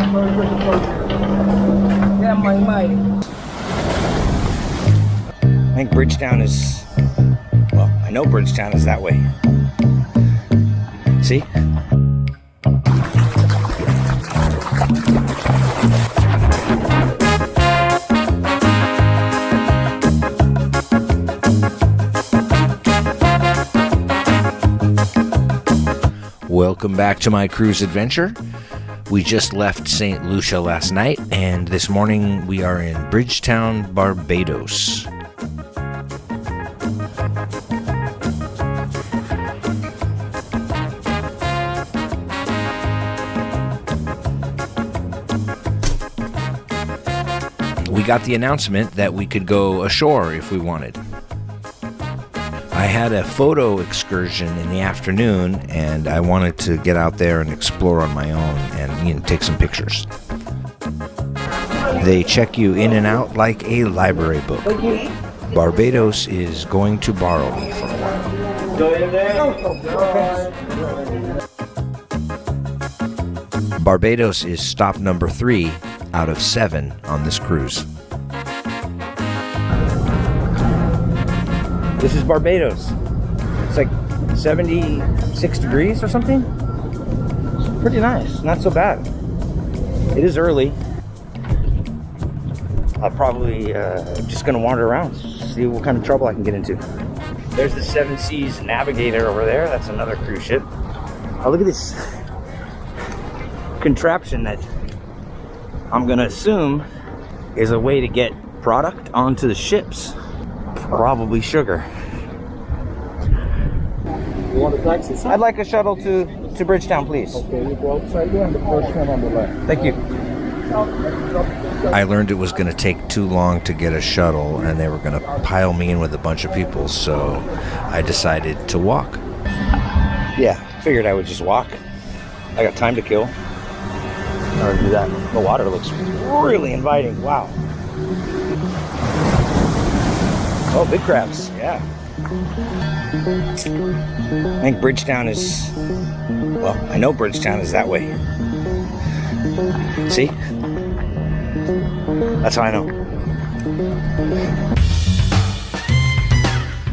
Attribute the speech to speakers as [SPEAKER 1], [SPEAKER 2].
[SPEAKER 1] I think Bridgetown is, well, I know Bridgetown is that way. See? Welcome back to my cruise adventure. We just left St. Lucia last night, and this morning we are in Bridgetown, Barbados. We got the announcement that we could go ashore if we wanted. I had a photo excursion in the afternoon, and I wanted to get out there and explore on my own and take some pictures. They check you in and out like a library book. Barbados is going to borrow me for a while. Barbados is stop number 3 out of 7 on this cruise. This is Barbados. It's like 76 degrees or something. It's pretty nice, not so bad. It is early. I'll probably just gonna wander around, see what kind of trouble I can get into. There's the Seven Seas Navigator over there. That's another cruise ship. Oh, look at this contraption that I'm gonna assume is a way to get product onto the ships. Probably sugar.
[SPEAKER 2] You want a taxi, sir?
[SPEAKER 1] I'd like a shuttle to Bridgetown, please.
[SPEAKER 2] Okay, you go outside there and the first one on the left.
[SPEAKER 1] Thank you. I learned it was going to take too long to get a shuttle, and they were going to pile me in with a bunch of people, so I decided to walk. Yeah, figured I would just walk. I got time to kill. I'm going to do that. The water looks really inviting. Wow. Oh, big crabs. Yeah. I think Bridgetown is, well, I know Bridgetown is that way. See? That's how I know.